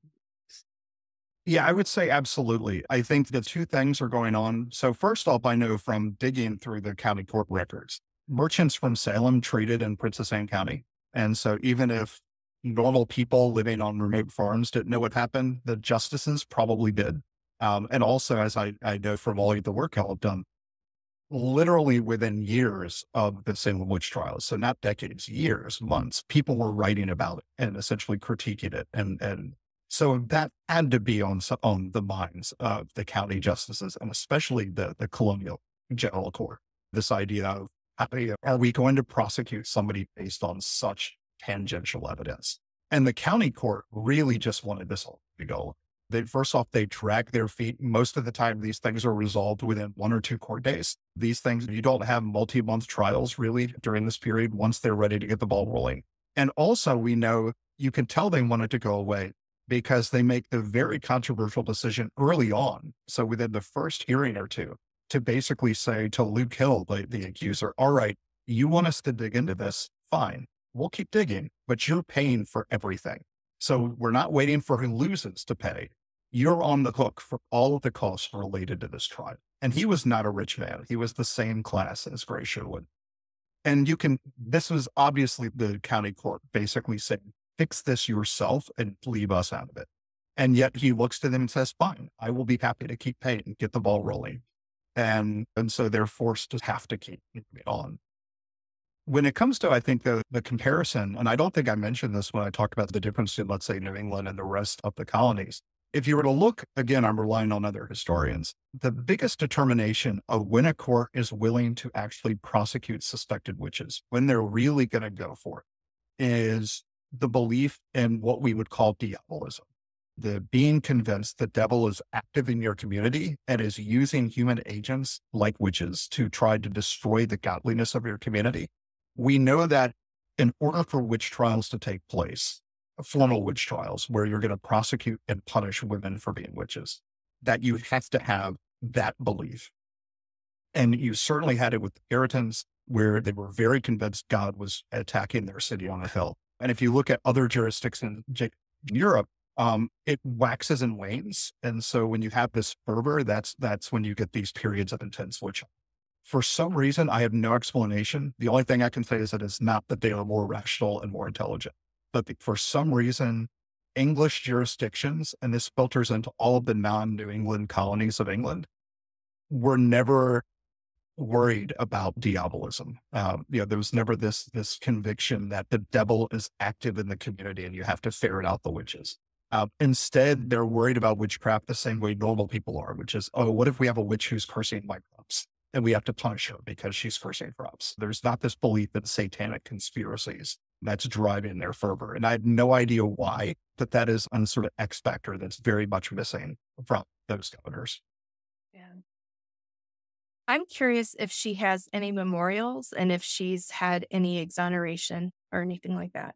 Yeah, I would say absolutely. I think the two things are going on. So first off, I know from digging through the county court records, merchants from Salem traded in Princess Anne County. And so even if normal people living on remote farms didn't know what happened, the justices probably did. And also, as I know from all of the work I've done, literally within years of the Salem witch trials, so not decades, years, months, people were writing about it and essentially critiquing it. And so that had to be on the minds of the county justices and especially the colonial general court. This idea of, are we going to prosecute somebody based on such tangential evidence? And the county court really just wanted this all to go. First off, they drag their feet. Most of the time, these things are resolved within 1 or 2 court days. These things, you don't have multi-month trials really during this period once they're ready to get the ball rolling. And also, we know you can tell they wanted to go away because they make the very controversial decision early on. So within the first hearing or two, to basically say to Luke Hill, the accuser, all right, you want us to dig into this? Fine, we'll keep digging, but you're paying for everything. So we're not waiting for who loses to pay. You're on the hook for all of the costs related to this trial. And he was not a rich man. He was the same class as Gray Sherwood. And this was obviously the county court basically saying, fix this yourself and leave us out of it. And yet he looks to them and says, fine, I will be happy to keep paying and get the ball rolling. And so they're forced to have to keep it on. When it comes to, I think, the comparison, and I don't think I mentioned this when I talked about the difference in, let's say, New England and the rest of the colonies. If you were to look, again, I'm relying on other historians, the biggest determination of when a court is willing to actually prosecute suspected witches, when they're really going to go for it, is the belief in what we would call diabolism. The being convinced the devil is active in your community and is using human agents like witches to try to destroy the godliness of your community. We know that in order for witch trials to take place, formal witch trials where you're going to prosecute and punish women for being witches, that you have to have that belief. And you certainly had it with the Puritans, where they were very convinced God was attacking their city on a hill. And if you look at other jurisdictions in Europe, it waxes and wanes. And so when you have this fervor, that's when you get these periods of intense witch. For some reason, I have no explanation. The only thing I can say is that it's not that they are more rational and more intelligent, but for some reason, English jurisdictions, and this filters into all of the non-New England colonies of England, were never worried about diabolism. There was never this conviction that the devil is active in the community and you have to ferret out the witches. Instead, they're worried about witchcraft the same way normal people are, which is, oh, what if we have a witch who's cursing my crops and we have to punish her because she's cursing crops? There's not this belief in satanic conspiracies that's driving their fervor. And I have no idea why, but that is a sort of X factor that's very much missing from those governors. Yeah. I'm curious if she has any memorials and if she's had any exoneration or anything like that.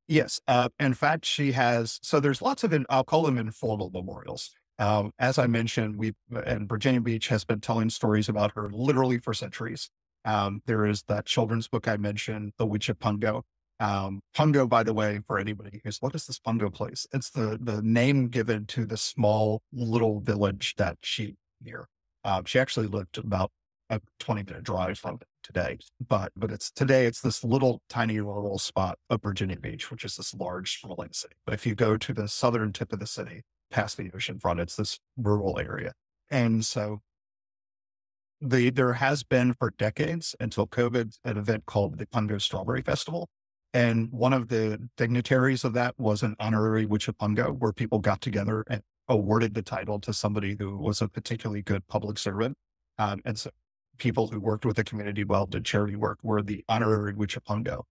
Yes. In fact, she has. So there's lots of, I'll call them informal memorials. As I mentioned, and Virginia Beach has been telling stories about her literally for centuries. There is that children's book I mentioned, The Witch of Pungo. Pungo, by the way, for anybody who's, what is this Pungo place? It's the name given to the small little village that she near. She actually lived about a 20-minute drive from it today, but it's this little tiny rural spot of Virginia Beach, which is this large sprawling city. But if you go to the southern tip of the city, past the ocean front, it's this rural area. And so there has been for decades until COVID, an event called the Pungo Strawberry Festival. And one of the dignitaries of that was an honorary witch of Pungo, where people got together and awarded the title to somebody who was a particularly good public servant. And so people who worked with the community well, did charity work, were the honorary witch of Pungo,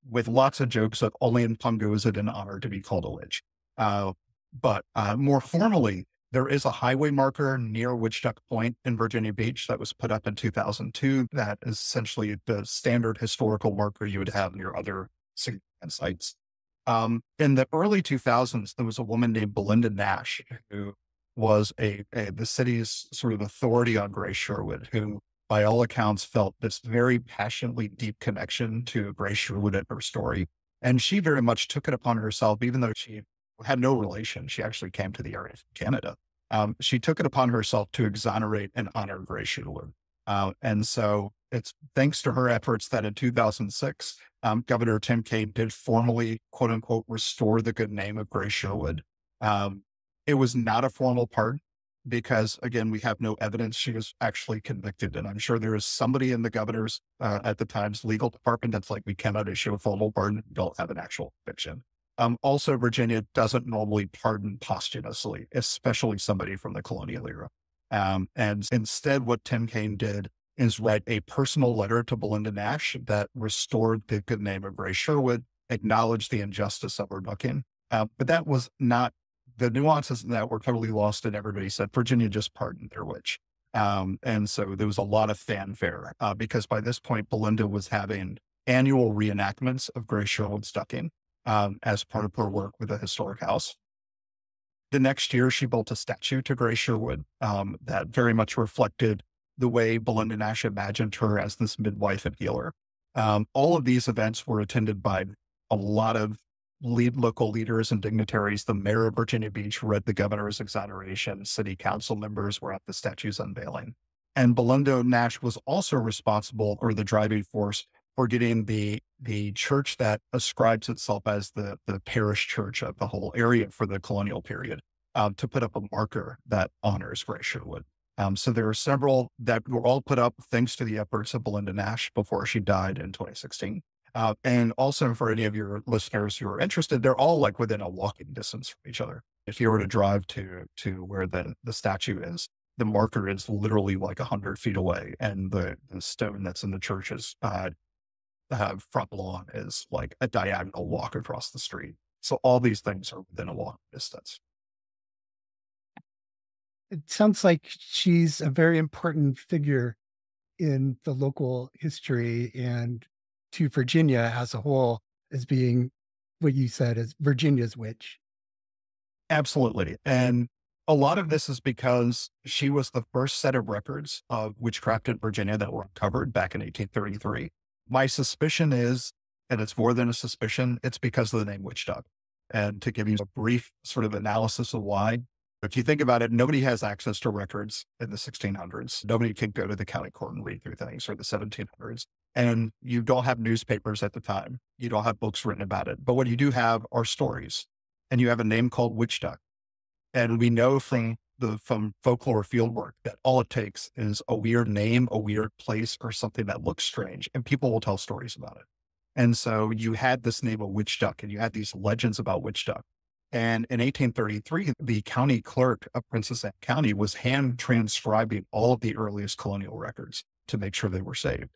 with lots of jokes of only in Pungo is it an honor to be called a witch. But more formally, there is a highway marker near Witch Duck Point in Virginia Beach that was put up in 2002. That is essentially the standard historical marker you would have near other significant sites. In the early 2000s, there was a woman named Belinda Nash, who was the city's sort of authority on Gray Sherwood, who by all accounts felt this very passionately deep connection to Gray Sherwood and her story. And she very much took it upon herself, even though she had no relation. She actually came to the area from Canada. She took it upon herself to exonerate and honor Grace Sherwood. And so it's thanks to her efforts that in 2006, Governor Tim Kaine did formally, quote unquote, restore the good name of Grace Sherwood. It was not a formal pardon because, again, we have no evidence she was actually convicted. And I'm sure there is somebody in the governor's, at the time's legal department that's like, we cannot issue a formal pardon. We don't have an actual conviction. Also, Virginia doesn't normally pardon posthumously, especially somebody from the colonial era. And instead, what Tim Kaine did is write a personal letter to Belinda Nash that restored the good name of Grace Sherwood, acknowledged the injustice of her ducking. But that was not, the nuances in that were totally lost, and everybody said Virginia just pardoned their witch. And so there was a lot of fanfare because by this point, Belinda was having annual reenactments of Grace Sherwood's ducking as part of her work with the historic house. The next year, she built a statue to Grace Sherwood that very much reflected the way Belinda Nash imagined her as this midwife and healer. All of these events were attended by a lot of local leaders and dignitaries. The mayor of Virginia Beach read the governor's exoneration. City council members were at the statue's unveiling. And Belinda Nash was also responsible, or the driving force, for getting the church that ascribes itself as the parish church of the whole area for the colonial period to put up a marker that honors Grace Sherwood. So there are several that were all put up thanks to the efforts of Belinda Nash before she died in 2016. And also for any of your listeners who are interested, they're all like within a walking distance from each other. If you were to drive to where the statue is, the marker is literally like 100 feet away. And the stone that's in the church's front lawn is like a diagonal walk across the street. So all these things are within a walking distance. It sounds like she's a very important figure in the local history and to Virginia as a whole as being what you said as Virginia's witch. Absolutely. And a lot of this is because she was the first set of records of witchcraft in Virginia that were uncovered back in 1833. My suspicion is, and it's more than a suspicion, it's because of the name witch duck. And to give you a brief sort of analysis of why, if you think about it, nobody has access to records in the 1600s. Nobody can go to the county court and read through things, or the 1700s. And you don't have newspapers at the time. You don't have books written about it. But what you do have are stories. And you have a name called witch duck. And we know from folklore fieldwork that all it takes is a weird name, a weird place, or something that looks strange, and people will tell stories about it. And so you had this name of witch duck, and you had these legends about witch duck. And in 1833, the county clerk of Princess Anne County was hand transcribing all of the earliest colonial records to make sure they were saved.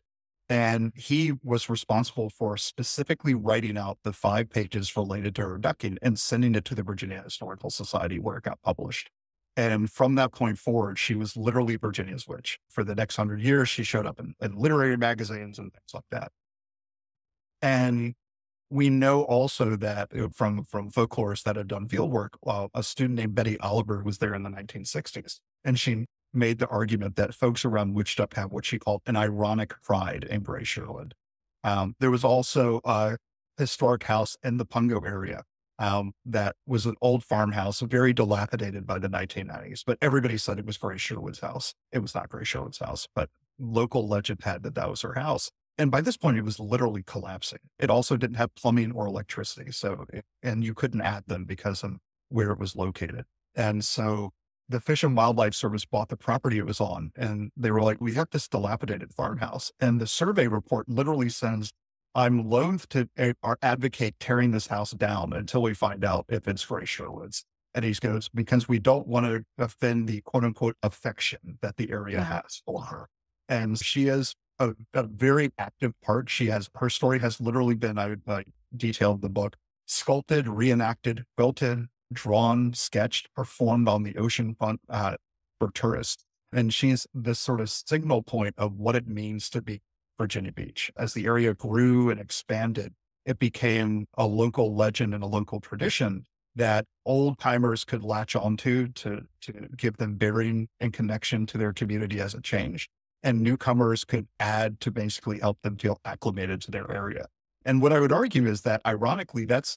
And he was responsible for specifically writing out the 5 pages related to her ducking and sending it to the Virginia Historical Society, where it got published. And from that point forward, she was literally Virginia's witch. For the next 100 years, she showed up in literary magazines and things like that. And we know also that from folklorists that had done fieldwork, a student named Betty Oliver was there in the 1960s. And she made the argument that folks around witch duck have what she called an ironic pride in Grace Sherwood. There was also a historic house in the Pungo area that was an old farmhouse, very dilapidated by the 1990s, but everybody said it was Grace Sherwood's house. It was not Grace Sherwood's house, but local legend had that was her house. And by this point, it was literally collapsing. It also didn't have plumbing or electricity. And you couldn't add them because of where it was located. And so the Fish and Wildlife Service bought the property it was on, and they were like, we have this dilapidated farmhouse. And the survey report literally says, I'm loath to advocate tearing this house down until we find out if it's Grace Sherwood's. And he goes, because we don't want to offend the quote unquote affection that the area has for her. And she is a very active part. Her story has literally been, I detailed in the book, sculpted, reenacted, quilted, drawn, sketched, performed on the ocean front for tourists. And she's this sort of signal point of what it means to be Virginia Beach. As the area grew and expanded, it became a local legend and a local tradition that old timers could latch onto to give them bearing and connection to their community as it changed. And newcomers could add to basically help them feel acclimated to their area. And what I would argue is that, ironically, that's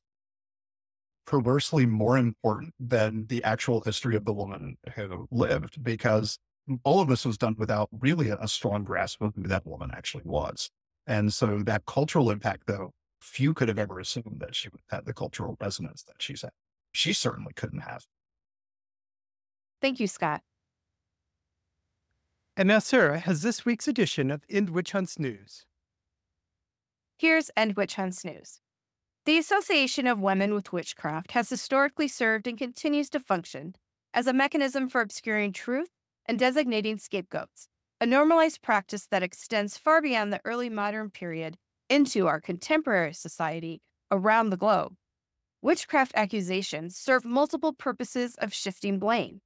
perversely more important than the actual history of the woman who lived, because all of this was done without really a strong grasp of who that woman actually was. And so that cultural impact, though, few could have ever assumed that she would have the cultural resonance that she's had. She certainly couldn't have. Thank you, Scott. And now Sarah has this week's edition of End Witch Hunts News. Here's End Witch Hunts News. The association of women with witchcraft has historically served and continues to function as a mechanism for obscuring truth and designating scapegoats, a normalized practice that extends far beyond the early modern period into our contemporary society around the globe. Witchcraft accusations serve multiple purposes of shifting blame.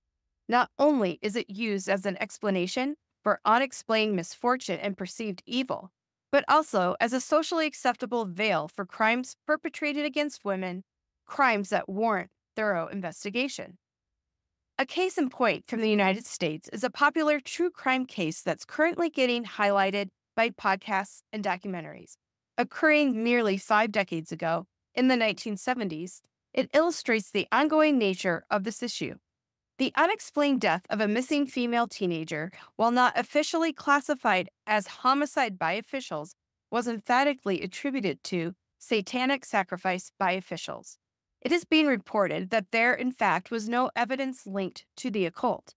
Not only is it used as an explanation for unexplained misfortune and perceived evil, but also as a socially acceptable veil for crimes perpetrated against women, crimes that warrant thorough investigation. A case in point from the United States is a popular true crime case that's currently getting highlighted by podcasts and documentaries. Occurring nearly 5 decades ago, in the 1970s, it illustrates the ongoing nature of this issue. The unexplained death of a missing female teenager, while not officially classified as homicide by officials, was emphatically attributed to satanic sacrifice by officials. It is being reported that there, in fact, was no evidence linked to the occult.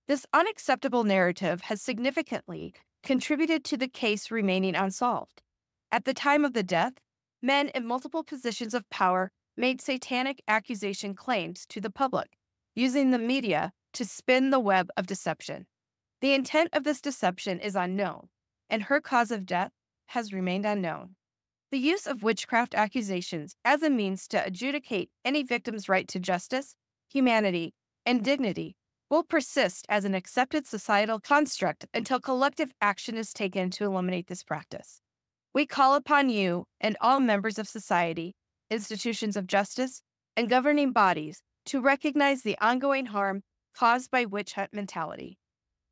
This unacceptable narrative has significantly contributed to the case remaining unsolved. At the time of the death, men in multiple positions of power made satanic accusation claims to the public, using the media to spin the web of deception. The intent of this deception is unknown, and her cause of death has remained unknown. The use of witchcraft accusations as a means to adjudicate any victim's right to justice, humanity, and dignity will persist as an accepted societal construct until collective action is taken to eliminate this practice. We call upon you and all members of society, institutions of justice, and governing bodies to recognize the ongoing harm caused by witch hunt mentality.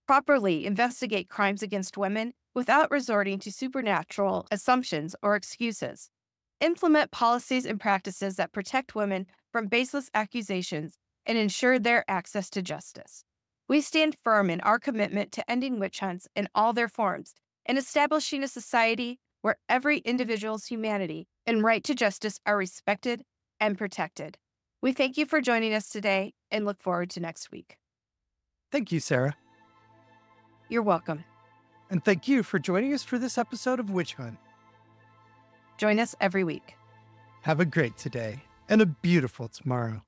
Properly investigate crimes against women without resorting to supernatural assumptions or excuses. Implement policies and practices that protect women from baseless accusations and ensure their access to justice. We stand firm in our commitment to ending witch hunts in all their forms and establishing a society where every individual's humanity and right to justice are respected and protected. We thank you for joining us today and look forward to next week. Thank you, Sarah. You're welcome. And thank you for joining us for this episode of Witch Hunt. Join us every week. Have a great today and a beautiful tomorrow.